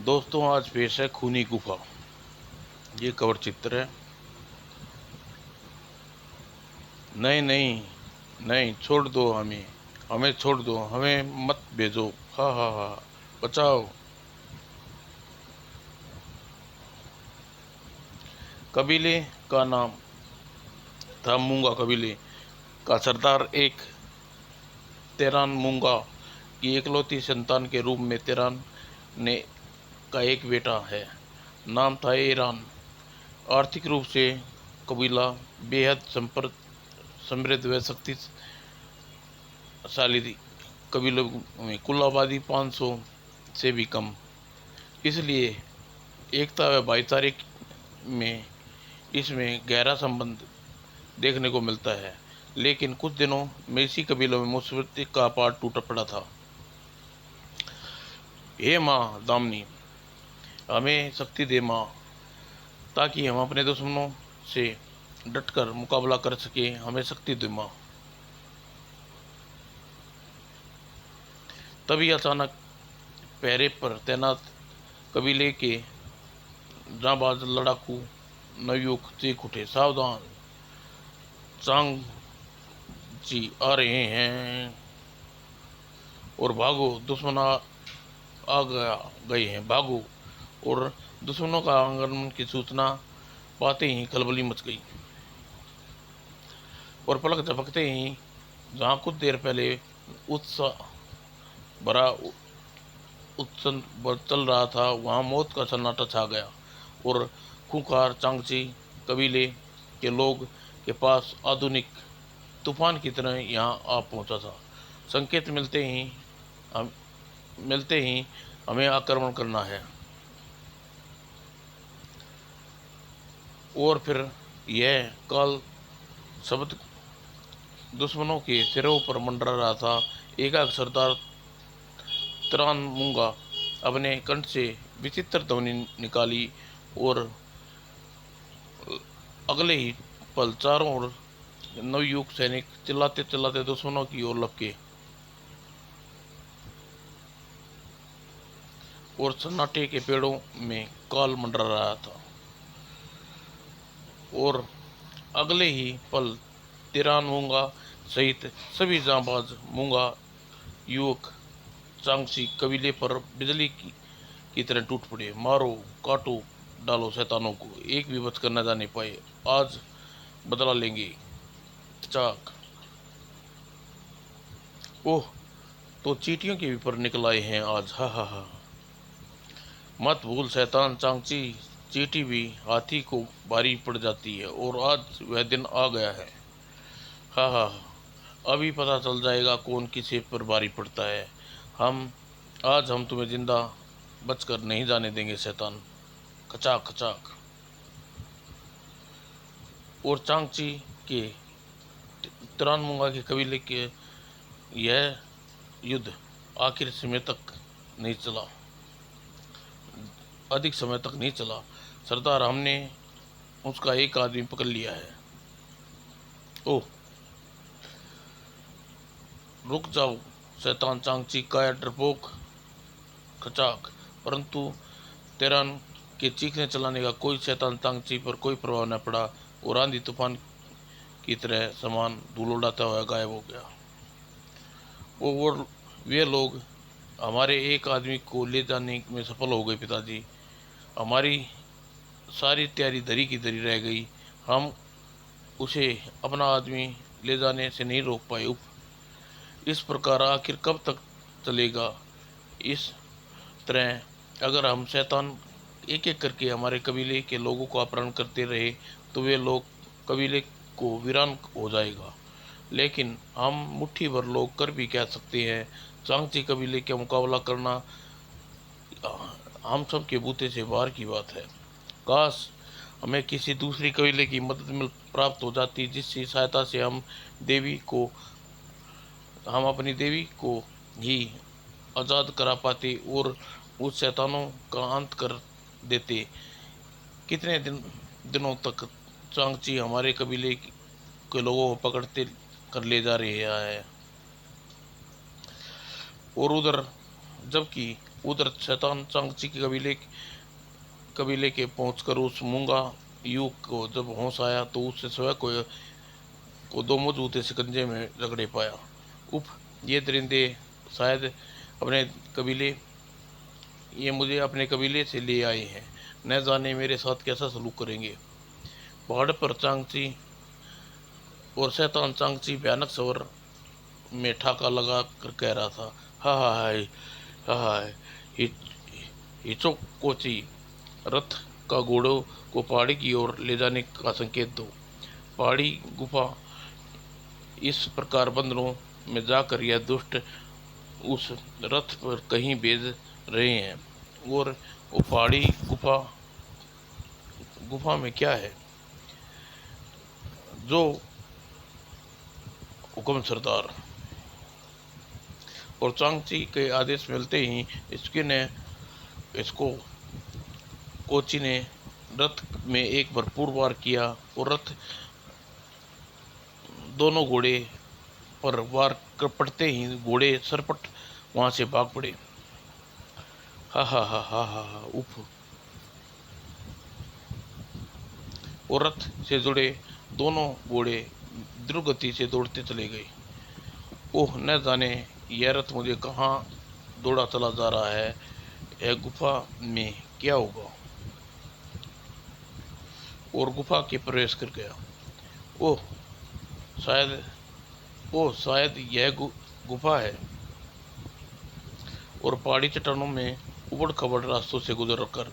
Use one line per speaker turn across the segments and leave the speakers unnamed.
दोस्तों आज पेश है खूनी गुफा। ये कवर चित्र है। नहीं नहीं नहीं, छोड़ दो हमें, हमें छोड़ दो, हमें मत भेजो। हा हा हा, बचाओ। कबीले का नाम था मूंगा। कबीले का सरदार एक तेरान मूंगा की इकलौती संतान के रूप में तेरान ने का एक बेटा है। नाम था ईरान। आर्थिक रूप से कबीला बेहद समृद्ध व शक्तिशाली थी। कबीलों में कुल आबादी 500 से भी कम। इसलिए एकता व भाईचारे में इसमें गहरा संबंध देखने को मिलता है। लेकिन कुछ दिनों में इसी कबीलों में मुसीबत का पार टूट पड़ा था। हे माँ दामनी, हमें शक्ति दे माँ, ताकि हम अपने दुश्मनों से डटकर मुकाबला कर सके। हमें शक्ति दे माँ। तभी अचानक पहरे पर तैनात कबीले के जाबाज लड़ाकू नवयुवक चीख उठे, सावधान, चांग जी आ रहे हैं और भागो, दुश्मन आ गए हैं, भागो। और दुश्मनों का आगमन की सूचना पाते ही खलबली मच गई और पलक झपकते ही जहां कुछ देर पहले उत्साह भरा उत्सव चल रहा था, वहां मौत का सन्नाटा छा गया और खूंखार चांगची कबीले के लोग के पास आधुनिक तूफान की तरह यहाँ आ पहुंचा था। संकेत हम मिलते ही हमें आक्रमण करना है। और फिर यह काल शब्द दुश्मनों के सिरों पर मंडरा रहा था। एकाएक सरदार त्रानमुंगा अपने कंठ से विचित्र ध्वनि निकाली और अगले ही पल चारों ओर नवयुवक सैनिक चिल्लाते चिल्लाते दुश्मनों की ओर लपके और सन्नाटे के पेड़ों में काल मंडरा रहा था। और अगले ही पल तिरान मूंगा सहित सभी जांबाज मूंगा युवक चांगसी कबीले पर बिजली की तरह टूट पड़े। मारो, काटो, डालो शैतानों को, एक भी बचकर न जाने पाए। आज बदला लेंगे। चाक। ओह, तो चींटियों के भी पर निकल आए हैं आज। हा हा हा। मत भूल शैतान चांगची, चींटी भी हाथी को भारी पड़ जाती है और आज वह दिन आ गया है। हा हा हा। अभी पता चल जाएगा कौन किसे पर भारी पड़ता है। हम आज हम तुम्हें जिंदा बचकर नहीं जाने देंगे शैतान। खचाक खचाक। और चांगची के तिरानमुंगा के कबीले के यह युद्ध आखिर समय तक नहीं चला, अधिक समय तक नहीं चला। सरदार, हमने उसका एक आदमी पकड़ लिया है। ओह, रुक जाओ शैतान चांगची, काया डरपोक। खचाक। परंतु तेरान के चीखने चलाने का कोई शैतान चांगची पर कोई प्रभाव न पड़ा और आंधी तूफान की तरह सामान धूल उड़ाता हुआ गायब हो गया। वो वे लोग हमारे एक आदमी को ले जाने में सफल हो गए पिताजी। हमारी सारी तैयारी धरी की धरी रह गई। हम उसे अपना आदमी ले जाने से नहीं रोक पाए। इस प्रकार आखिर कब तक चलेगा? इस तरह अगर हम शैतान एक एक करके हमारे कबीले के लोगों को अपहरण करते रहे तो वे लोग कबीले को वीरान हो जाएगा। लेकिन हम मुट्ठी भर लोग कर भी कह सकते हैं। चांगची कबीले का मुकाबला करना हम सब के बूते से बाहर की बात है। काश हमें किसी दूसरी कबीले की मदद मिल प्राप्त हो जाती, जिसकी सहायता से हम अपनी देवी को ही आज़ाद करा पाते और उस शैतानों का अंत कर देते। कितने दिनों तक चांगची हमारे कबीले के लोगों को पकड़ते कर ले जा रहे हैं। और उधर जबकि उधर शैतान चांगची के कबीले के पहुंचकर उस मूंगा युवक को जब होश आया तो उससे स्वयं को दो मजबूते शिकंजे में जकड़े पाया। उफ, ये दरिंदे शायद अपने कबीले ये मुझे अपने कबीले से ले आए हैं, न जाने मेरे साथ कैसा सलूक करेंगे। पहाड़ पर चांगची और शैतान चांगची भयानक स्वर में ठाका लगा कर कह रहा था, हा हा हाय, हा हाय, हिचो कोची, रथ का घोड़ों को पहाड़ी की ओर ले जाने का संकेत दो। पहाड़ी गुफा इस प्रकार बंदरों में जाकर यह दुष्ट उस रथ पर कहीं भेज रहे हैं। और वो पहाड़ी गुफा में क्या है? जो हुक्म सरदार। और चांगची के आदेश मिलते ही इसको कोची ने रथ में एक भरपूर वार किया और रथ दोनों घोड़े पर वार कर पड़ते ही घोड़े सरपट वहां से भाग पड़े। हा हा हा हा हा हा, उफ। और रथ से जुड़े दोनों घोड़े द्रुत से दौड़ते चले गए। ओह, न जाने यह रथ मुझे कहाँ दौड़ा चला जा रहा है। यह गुफा में क्या होगा? और गुफा के प्रवेश कर गया। ओह शायद शायद यह गुफा है। और पहाड़ी चट्टानों में उबड़ खबड़ रास्तों से गुजर कर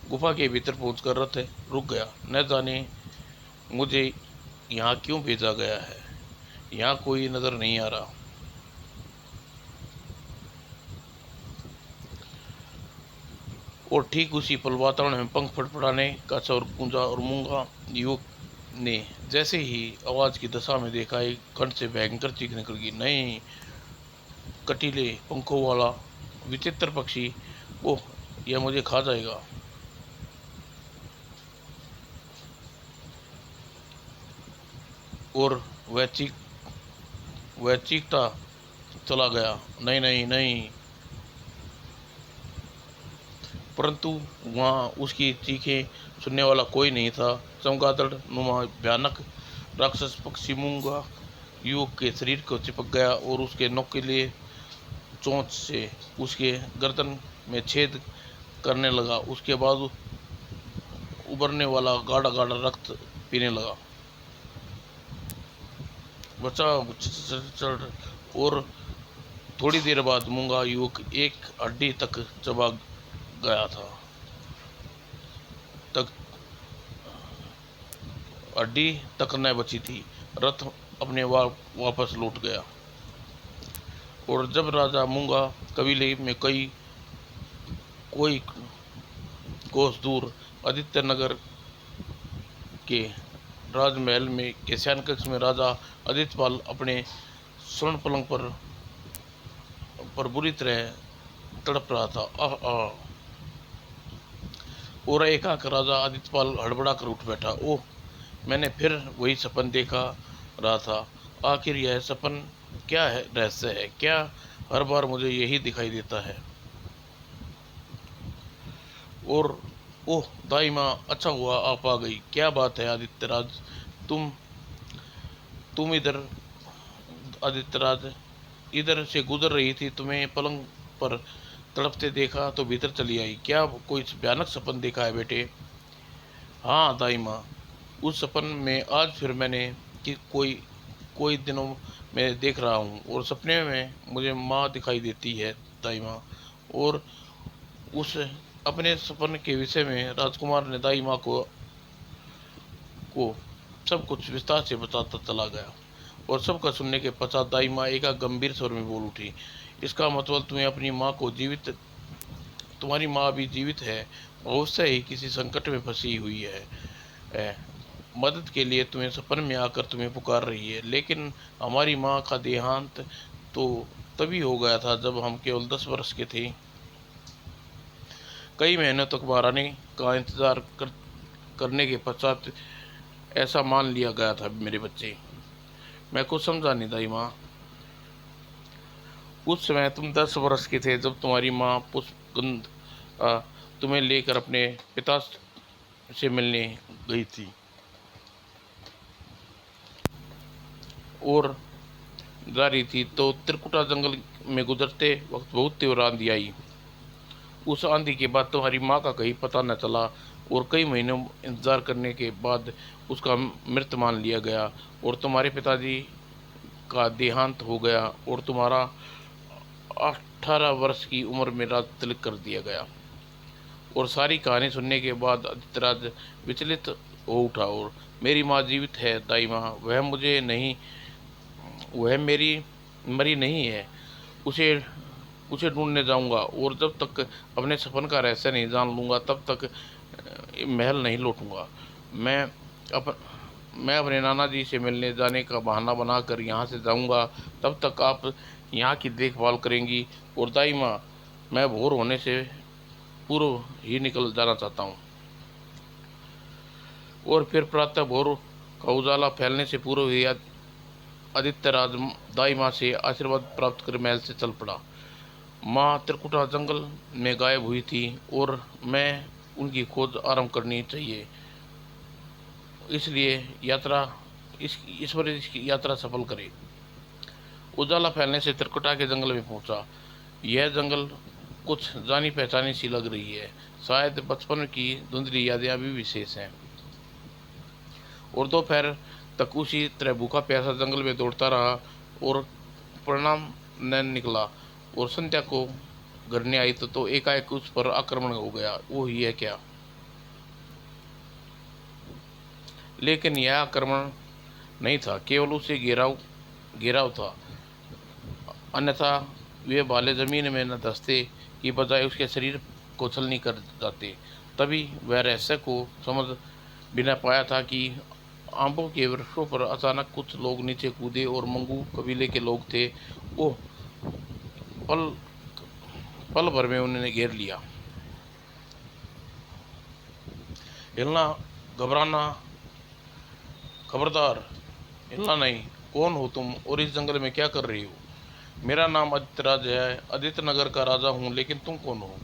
गुफा के भीतर पहुंचकर रथ रुक गया। न जाने मुझे यहाँ क्यों भेजा गया है। यहाँ कोई नजर नहीं आ रहा। और ठीक उसी पल वातावरण में पंख फड़फड़ाने का स्वर गूंजा और मूंगा युवक ने जैसे ही आवाज की दशा में देखा, एक कंठ से भयंकर चीख निकल गई। नहीं, कटीले पंखों वाला विचित्र पक्षी, ओह, यह मुझे खा जाएगा। और वह चीखता चला गया, नहीं नहीं नहीं। परंतु वहां उसकी चीखें सुनने वाला कोई नहीं था। चमगादड़ नुमा भयानक राक्षस पक्षी मूंगा युवक के शरीर को चिपक गया और उसके नोकीले चोंच से उसके गर्दन में छेद करने लगा। उसके बाद उबरने वाला गाढ़ा गाढ़ा रक्त पीने लगा। बचाओ चढ़। और थोड़ी देर बाद मूंगा युवक एक हड्डी तक चबा गया था। तक हड्डी तक न बची थी। रथ अपने वापस लौट गया। और जब राजा मूंगा कबीले में कोई कोस दूर आदित्य नगर के राजमहल में के शयन कक्ष में राजा आदित्यपाल अपने स्वर्ण पलंग पर बुरी तरह तड़प रहा था। आह आह। और एकाएक राजा आदित्यपाल हड़बड़ा कर उठ बैठा। ओह, मैंने फिर वही सपन देखा रहा था। आखिर यह सपन क्या है, रहस्य है? क्या हर बार मुझे यही दिखाई देता है? और ओह दाई माँ, अच्छा हुआ आप आ गई। क्या बात है आदित्यराज, तुम इधर? आदित्यराज इधर से गुजर रही थी, तुम्हें पलंग पर तड़पते देखा तो भीतर चली आई। क्या कोई भयानक सपन देखा है बेटे? हाँ दाई माँ, उस सपन में आज फिर मैंने कि कोई दिनों में देख रहा हूँ और सपने में मुझे माँ दिखाई देती है दाई माँ। और उस अपने सपन के विषय में राजकुमार ने दाई माँ को सब कुछ विस्तार से बताता चला गया। और सबका सुनने के पश्चात दाई माँ एक गंभीर स्वर में बोल उठी, इसका मतलब तुम्हें अपनी माँ को तुम्हारी माँ भी जीवित है, अवश्य ही किसी संकट में फंसी हुई है। मदद के लिए तुम्हें सपन में आकर तुम्हें पुकार रही है। लेकिन हमारी माँ का देहांत तो तभी हो गया था जब हम केवल 10 वर्ष के थे। कई महीनों तक महारानी का इंतजार करने के पश्चात ऐसा मान लिया गया था मेरे बच्चे। मैं कुछ समझा नहीं दाई माँ। उस समय तुम 10 वर्ष के थे जब तुम्हारी माँ पुष्पगंध तुम्हें लेकर अपने पिता से मिलने गई थी और जा रही थी, तो त्रिकुटा जंगल में गुजरते वक्त बहुत तीव्र आंधी आई। उस आंधी के बाद तुम्हारी माँ का कहीं पता न चला और कई महीनों इंतजार करने के बाद उसका मृत मान लिया गया और तुम्हारे पिताजी का देहांत हो गया और तुम्हारा 18 वर्ष की उम्र में राज तिलक कर दिया गया। और सारी कहानी सुनने के बाद आदित्यराज विचलित हो उठा और मेरी माँ जीवित है दाई माँ, वह मेरी मरी नहीं है। उसे उसे ढूंढने जाऊंगा और जब तक अपने सपन का रहस्य नहीं जान लूंगा तब तक महल नहीं लौटूंगा। मैं अप मैं अपने नाना जी से मिलने जाने का बहाना बनाकर यहाँ से जाऊंगा, तब तक आप यहाँ की देखभाल करेंगी। और दाई माँ, मैं भोर होने से पूर्व ही निकल जाना चाहता हूँ। और फिर प्रातः भोर का उजाला फैलने से पूर्व ही आदित्यराज दाई माँ से आशीर्वाद प्राप्त कर महल से चल पड़ा। माँ त्रिकुटा जंगल में गायब हुई थी और मैं उनकी खोज आरंभ करनी चाहिए, इसलिए इस बार इसकी यात्रा सफल करे। उजाला फैलने से त्रिकुटा के जंगल में पहुंचा। यह जंगल कुछ जानी पहचानी सी लग रही है, शायद बचपन की धुंधली यादें अभी विशेष हैं। और दोपहर तक उसी तरह भूखा प्यासा जंगल में दौड़ता रहा और परिणाम न निकला। और संध्या को घर ने आई तो एकाएक उस पर आक्रमण हो गया। वो ही है क्या? लेकिन यह आक्रमण नहीं था, केवल उसे घेराव था। अन्यथा वे भाले जमीन में न धंसते की बजाय उसके शरीर को छलनी कर जाते। तभी वह रहस्य को समझ भी न पाया था कि आंबों के वृक्षों पर अचानक कुछ लोग नीचे कूदे और मंगू कबीले के लोग थे। वो पल पल भर में उन्होंने घेर लिया। हिलना, घबराना, खबरदार, हिलना नहीं। कौन हो तुम और इस जंगल में क्या कर रही हो? मेरा नाम आदित्यराज है, आदित्य नगर का राजा हूँ, लेकिन तुम कौन हो?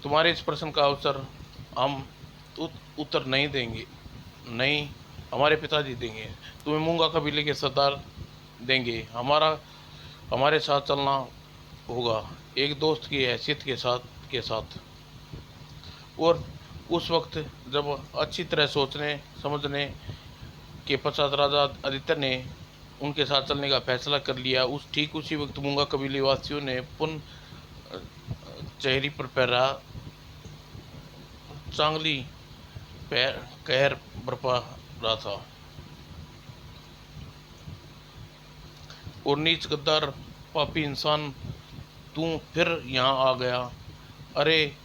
तुम्हारे इस प्रश्न का अवसर हम उत्तर नहीं देंगे, नहीं, हमारे पिताजी देंगे। तुम्हें मूंगा कबीले के सरदार देंगे। हमारे साथ चलना होगा, एक दोस्त की हैसियत के साथ। और उस वक्त जब अच्छी तरह सोचने समझने के पश्चात राजा आदित्य ने उनके साथ चलने का फैसला कर लिया। ठीक उसी वक्त मूंगा कबीले वासियों ने पुन चेहरे पर पहरा चांगली कहर बरपा रहा था। और नीच गद्दार पापी इंसान, तू फिर यहाँ आ गया। अरे,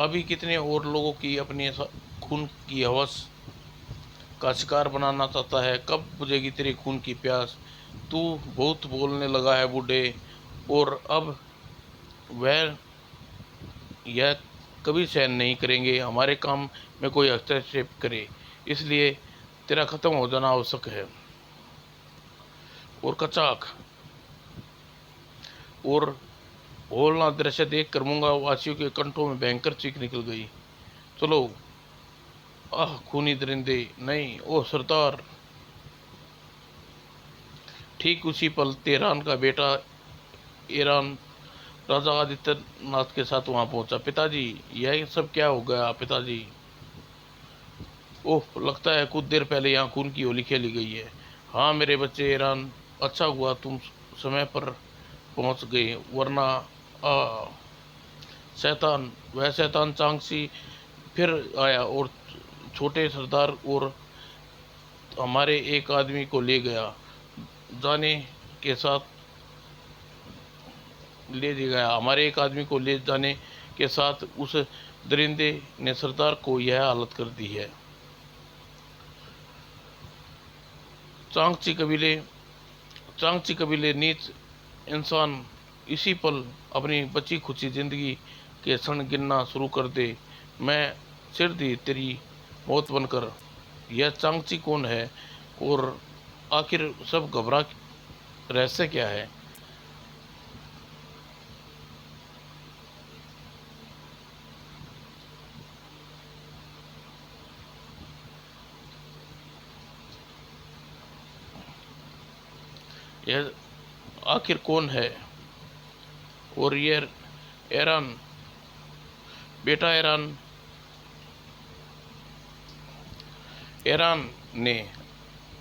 अभी कितने और लोगों की अपने खून की हवस का शिकार बनाना चाहता है। कब बुझेगी तेरी खून की प्यास? तू बहुत बोलने लगा है बूढ़े, और अब वह यह कभी सहन नहीं करेंगे हमारे काम में कोई हस्तक्षेप करे, इसलिए तेरा खत्म हो जाना आवश्यक है। और कचाक और होलना दृश्य देख कर मूंगा वासियों के कंठों में भयंकर चीख निकल गई। चलो, आह खूनी दरिंदे, नहीं, ओ सरदार। ठीक उसी पल तेहरान का बेटा ईरान राजा आदित्यनाथ के साथ वहां पहुंचा। पिताजी, यह सब क्या हो गया पिताजी? ओह, लगता है कुछ देर पहले यहाँ खून की होली खेली गई है। हाँ मेरे बच्चे ईरान, अच्छा हुआ तुम समय पर पहुंच गए, वरना वह शैतान चांगसी फिर आया और छोटे सरदार और हमारे एक आदमी को ले जाने के साथ उस दरिंदे ने सरदार को यह हालत कर दी है। चांगची कबीले नीच इंसान इसी पल अपनी बची खुची जिंदगी के क्षण गिनना शुरू कर दे। मैं सिर दी तेरी मौत बनकर। यह चांगची कौन है और आखिर सब घबरा रहस्य क्या है? यह आखिर कौन है? और ये ईरान, बेटा ईरान, ईरान ने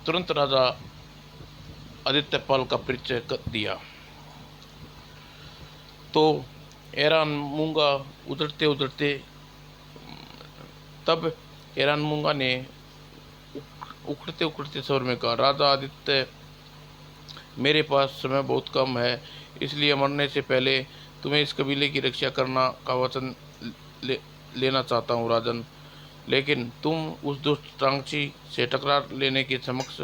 तुरंत राजा आदित्यपाल का परिचय कर दिया। तो ईरान मूंगा उधड़ते उधड़ते, तब ईरान मूंगा ने उखड़ते उखड़ते स्वर में कहा, राजा आदित्य, मेरे पास समय बहुत कम है, इसलिए मरने से पहले तुम्हें इस कबीले की रक्षा करना का वचन लेना चाहता हूँ राजन। लेकिन तुम उस दुष्ट टांगची से टकरा लेने के समक्ष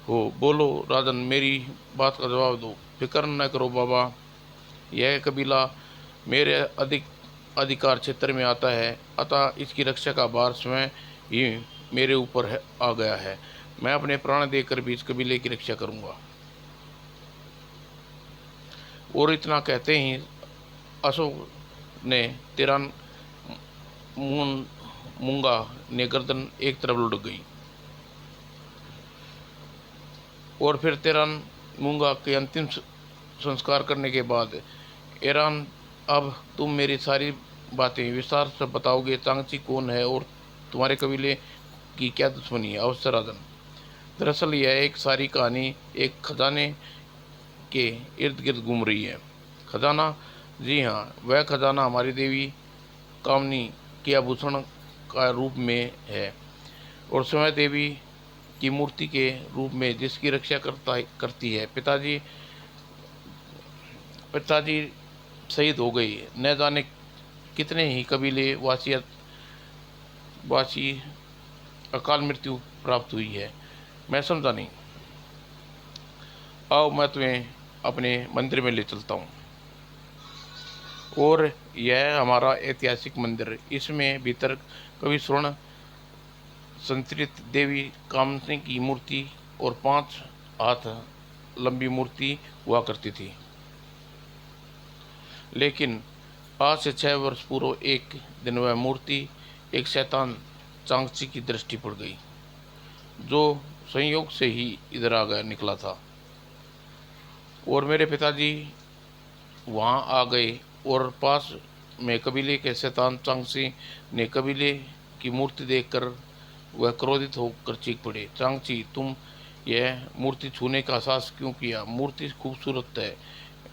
हो। बोलो राजन, मेरी बात का जवाब दो। फिक्र न करो बाबा, यह कबीला मेरे अधिकार क्षेत्र में आता है, अतः इसकी रक्षा का भार स्वयं ही मेरे ऊपर आ गया है। मैं अपने प्राण देकर भी इस कबीले की रक्षा करूंगा। और इतना कहते ही अशोक ने तिरान मूंगा ने गर्दन एक तरफ लुढ़क गई। और फिर तिरान मूंगा के अंतिम संस्कार करने के बाद, ईरान, अब तुम मेरी सारी बातें विस्तार से बताओगे। चांगची कौन है और तुम्हारे कबीले की क्या दुश्मनी है? अवश्य राजन। दरअसल यह एक सारी कहानी एक खजाने के इर्द गिर्द घूम रही है। खजाना? जी हाँ, वह खजाना हमारी देवी कामनी के आभूषण का रूप में है और स्वयं देवी की मूर्ति के रूप में, जिसकी रक्षा करती है। पिताजी शहीद हो गई, न जाने कितने ही कबीले वासी अकाल मृत्यु प्राप्त हुई है। मैं समझा नहीं। आओ मैं तुम्हें अपने मंदिर में ले चलता हूँ। और यह हमारा ऐतिहासिक मंदिर, इसमें भीतर कवि स्वर्ण संतरित देवी कामनी की मूर्ति और 5 हाथ लंबी मूर्ति हुआ करती थी। लेकिन आज से 6 वर्ष पूर्व एक दिन वह मूर्ति एक शैतान चांगची की दृष्टि पड़ गई, जो संयोग से ही इधर आ गया निकला था। और मेरे पिताजी वहां आ गए और पास में कबीले के शैतान चांगची ने कबीले की मूर्ति देखकर वह क्रोधित होकर चीख पड़े, चांगची, तुम यह मूर्ति छूने का साहस क्यों किया? मूर्ति खूबसूरत है,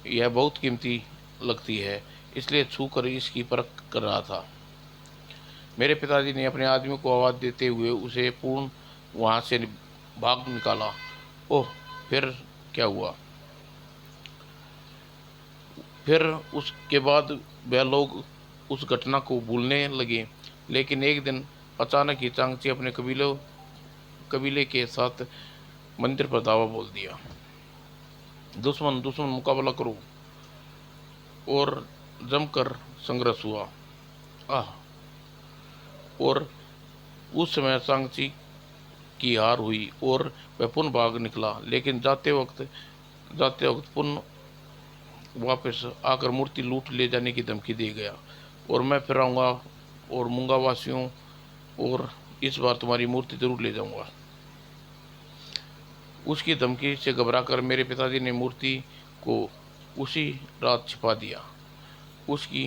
यह बहुत कीमती लगती है, इसलिए छू कर इसकी परख कर रहा था। मेरे पिताजी ने अपने आदमियों को आवाज़ देते हुए उसे पूर्ण वहाँ से भाग निकाला। ओह, फिर क्या हुआ? फिर उसके बाद वह लोग उस घटना को भूलने लगे। लेकिन एक दिन अचानक ही चांगची अपने कबीले के साथ मंदिर पर दावा बोल दिया। दुश्मन दुश्मन मुकाबला करो। और जमकर संघर्ष हुआ। और उस समय चांगची की हार हुई और वह पुनः भाग निकला। लेकिन जाते वक्त पुनः वापस आकर मूर्ति लूट ले जाने की धमकी दे गया। और मैं फिर आऊँगा और मूंगा वासियों, और इस बार तुम्हारी मूर्ति जरूर ले जाऊंगा। उसकी धमकी से घबराकर मेरे पिताजी ने मूर्ति को उसी रात छिपा दिया। उसकी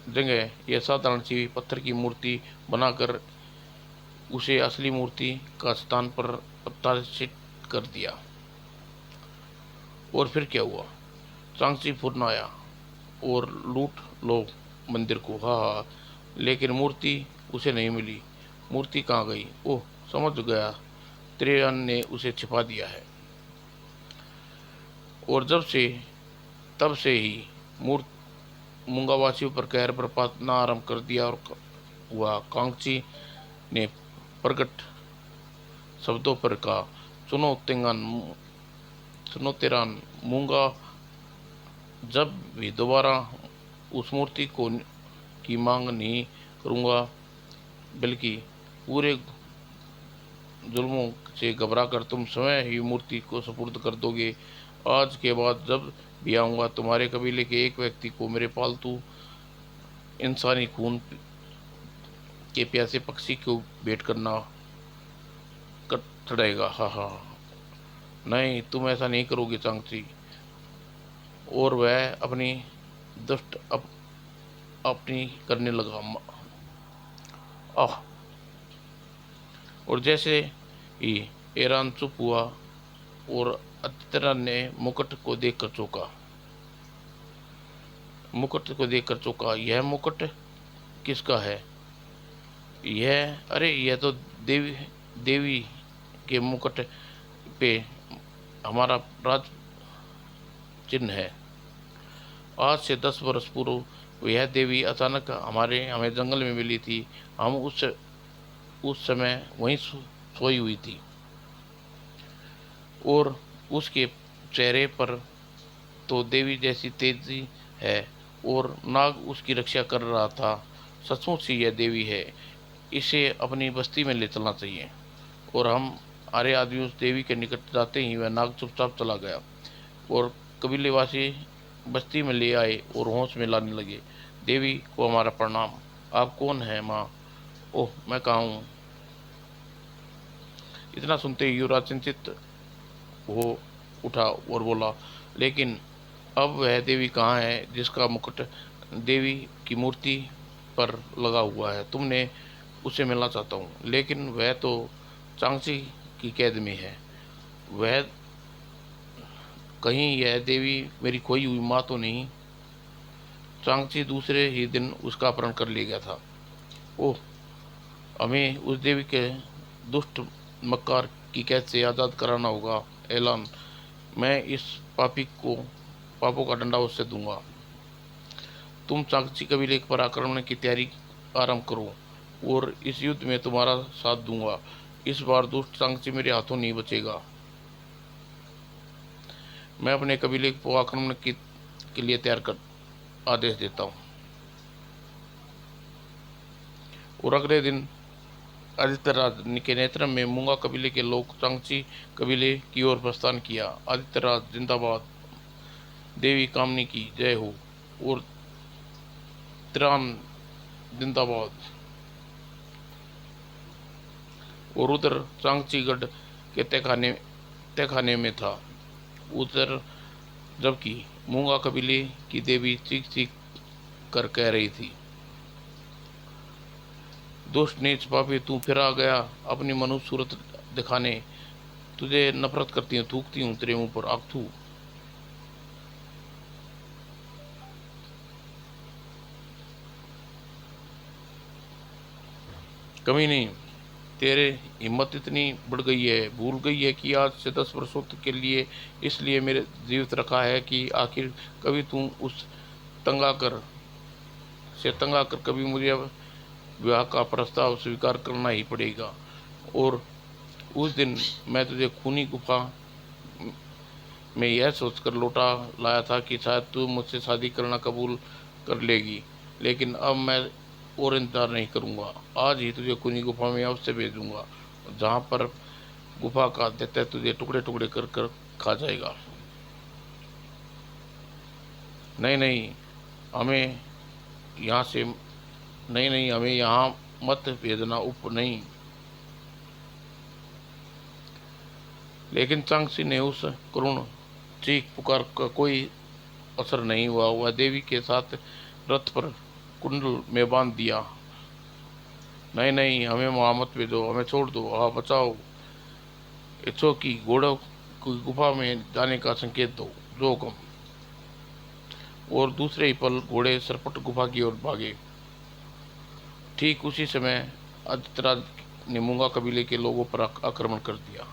जगह यह साधारण सी पत्थर की मूर्ति बनाकर उसे असली मूर्ति का स्थान पर प्रतिष्ठित कर दिया। और फिर क्या हुआ? चांगची फुरना आया और लूट लो मंदिर को। हाँ, लेकिन मूर्ति उसे नहीं मिली। मूर्ति कहाँ गई? ओह, समझ गया, त्रेयन ने उसे छिपा दिया है। और तब से ही मूंगावासियों पर कहर बरपातना आरंभ कर दिया। और हुआ कांगची ने प्रकट शब्दों पर कहा, सुनो तिरान मूंगा, जब भी दोबारा उस मूर्ति की मांग नहीं करूंगा, बल्कि पूरे जुल्मों से घबराकर तुम स्वयं ही मूर्ति को सुपुर्द कर दोगे। आज के बाद जब भी आऊँगा, तुम्हारे कबीले के एक व्यक्ति को मेरे पालतू इंसानी खून के प्यासे पक्षी को भेंट करना चढ़ेगा। हाँ हाँ। नहीं, तुम ऐसा नहीं करोगे चांगची। और वह अपनी दुष्ट अपनी करने लगा। आह। और जैसे ही ईरान चुप हुआ और अतिथि ने मुकुट को देखकर चौंका। यह मुकुट किसका है? यह, अरे यह तो देवी देवी के मुकुट पे हमारा राज चिन्ह है। आज से 10 वर्ष पूर्व यह देवी अचानक हमें जंगल में मिली थी। हम उस समय वहीं सोई हुई थी और उसके चेहरे पर तो देवी जैसी तेजी है और नाग उसकी रक्षा कर रहा था। सचमुच ही यह देवी है। इसे अपनी बस्ती में ले चलना चाहिए। और हम आर्य आदमी उस देवी के निकट जाते ही वह नाग चुपचाप चला गया और कबीलेवासी बस्ती में ले आए और होश में लाने लगे। देवी को हमारा प्रणाम। आप कौन हैं माँ? ओह, मैं कहाँ हूँ? इतना सुनते ही युवराज चिंतित हो उठा और बोला, लेकिन अब वह देवी कहाँ है जिसका मुकुट देवी की मूर्ति पर लगा हुआ है? तुमने उसे मिलना चाहता हूँ, लेकिन वह तो चांगची की कैद में है। वह कहीं यह देवी मेरी खोई हुई माँ तो नहीं? चांगची दूसरे ही दिन उसका अपहरण कर ले गया था। ओह, हमें उस देवी के दुष्ट मक्कार की कैद से आज़ाद कराना होगा। ऐलान, मैं इस पापों का दंड उससे दूंगा। तुम चांगची कबीले पर आक्रमण की तैयारी आरंभ करो और इस युद्ध में तुम्हारा साथ दूंगा। इस बार दुष्ट चांगची मेरे हाथों नहीं बचेगा। मैं अपने कबीले को आक्रमण के लिए तैयार कर आदेश देता हूँ। और अगले दिन आदित्यराज के नेतृत्व में मूंगा कबीले के लोग चांगची कबीले की ओर प्रस्थान किया। आदित्यराज जिंदाबाद, देवी कामनी की जय हो और तिरान जिंदाबाद। और उधर चांगचीगढ़ के तहखाने में था। उधर जबकि मूंगा कबीले की देवी चीख चीख कर कह रही थी, दुष्ट नीच पापी, तू फिर आ गया अपनी मनुष्य सूरत दिखाने। तुझे नफरत करती हूँ, थूकती हूँ तेरे मुंह पर। आग थू। कमी नहीं, तेरे हिम्मत इतनी बढ़ गई है, भूल गई है कि आज से 10 वर्षों के लिए इसलिए मेरे जीवित रखा है कि आखिर कभी तू उस तंगाकर तंगाकर कभी मुझे अब विवाह का प्रस्ताव स्वीकार करना ही पड़ेगा। और उस दिन मैं तुझे खूनी गुफा में यह सोचकर लौटा लाया था कि शायद तू मुझसे शादी करना कबूल कर लेगी, लेकिन अब मैं और इंतजार नहीं करूँगा। आज ही तुझे खूनी गुफा में अवश्य भेजूँगा, जहाँ पर गुफा का दैत्य तुझे टुकड़े टुकड़े कर कर खा जाएगा। नहीं नहीं, हमें यहाँ से नहीं नहीं, हमें यहाँ मत भेजना। उप नहीं। लेकिन चांगसी ने उस करुण चीख पुकार का कोई असर नहीं हुआ। वह देवी के साथ रथ पर कुंडल में बांध दिया। नहीं नहीं, हमें वहाँ मत भेजो, हमें छोड़ दो, हाँ बचाओ। इच्छो की घोड़ों की गुफा में जाने का संकेत दो, जो हुक्म। और दूसरे ही पल घोड़े सरपट गुफा की ओर भागे। ठीक उसी समय आदित्यराज ने मूंगा कबीले के लोगों पर आक्रमण कर दिया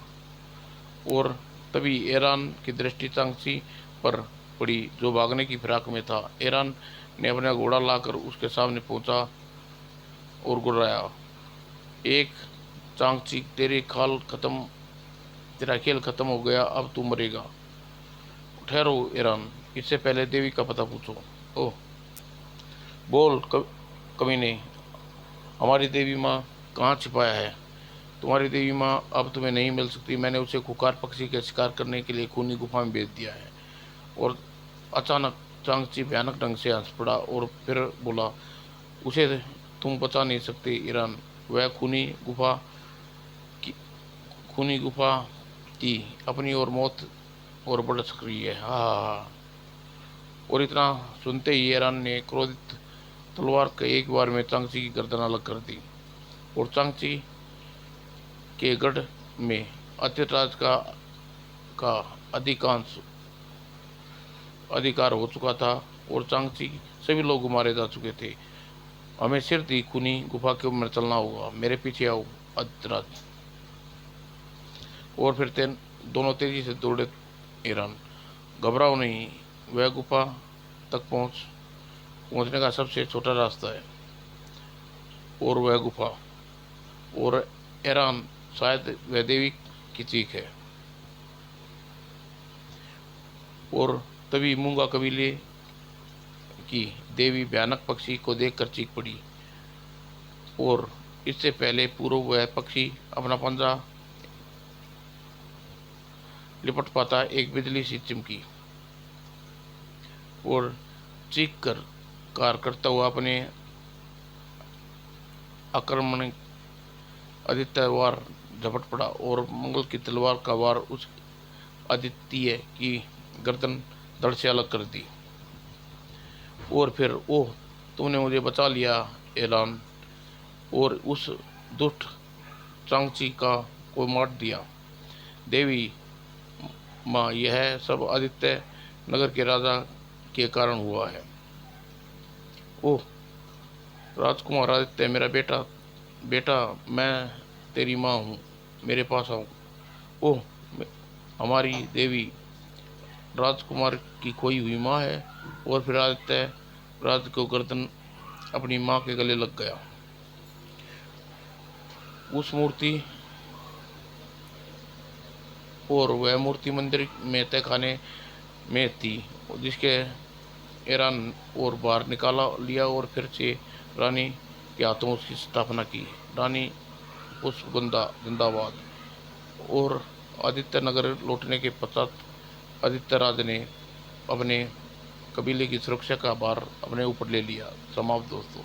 और तभी ईरान की दृष्टि चांगसी पर पड़ी, जो भागने की फिराक में था। ईरान ने अपना घोड़ा लाकर उसके सामने पहुंचा और गुर्राया, एक चांगची, तेरा खेल खत्म हो गया, अब तू मरेगा। ठहरो ईरान, इससे पहले देवी का पता पूछो। ओह, बोल कमीने, हमारी देवी माँ कहाँ छिपाया है? तुम्हारी देवी माँ अब तुम्हें नहीं मिल सकती। मैंने उसे खुखार पक्षी के शिकार करने के लिए खूनी गुफा में भेज दिया है। और अचानक चांगची भयानक ढंग से हंस पड़ा और फिर बोला, उसे तुम बचा नहीं सकते ईरान। वह खूनी गुफा कि अपनी और मौत और बढ़ रही है। हाँ। और इतना सुनते ही ईरान ने क्रोधित तलवार के एक बार में चांगची की गर्दन अलग कर दी और चांगची के गढ़ में अतिराज का अधिकांश अधिकार हो चुका था और चांगची सभी लोग मारे जा चुके थे। हमें सिर दी खूनी गुफा के ऊपर चलना होगा, मेरे पीछे आओ अतिराज। और फिर दोनों तेजी से दौड़े। ईरान, घबराओ नहीं, वह गुफा तक पहुंचने का सबसे छोटा रास्ता है। और वह गुफा और ईरान, शायद वह देवी की चीख है। और तभी मूंगा कबीले की देवी भयानक पक्षी को देखकर चीख पड़ी और इससे पहले पूर्व वह पक्षी अपना पंजा लिपट पाता एक बिजली सी चिमकी और चीख कर कार करता हुआ अपने आक्रमण आदित्य वार झपट पड़ा और मंगल की तलवार का वार उस आदित्य की गर्दन धड़ से अलग कर दी। और फिर ओह, तुमने मुझे बचा लिया ऐलान, और उस दुष्ट चांगची का को मार दिया। देवी माँ, यह सब आदित्य नगर के राजा के कारण हुआ है। ओह राजकुमार आदित्य, मेरा बेटा बेटा, मैं तेरी माँ हूँ, मेरे पास आओ। ओह, हमारी देवी राजकुमार की खोई हुई माँ है। और फिर आदित्य राज को गर्दन अपनी माँ के गले लग गया। उस मूर्ति और वह मूर्ति मंदिर में तहखाने में थी जिसके ईरान और बाहर निकाला लिया और फिर से रानी के हाथों उसकी स्थापना की। रानी पुष्पगंधा जिंदाबाद। और आदित्य नगर लौटने के पश्चात आदित्य राज ने अपने कबीले की सुरक्षा का भार अपने ऊपर ले लिया। समाप्त दोस्तों।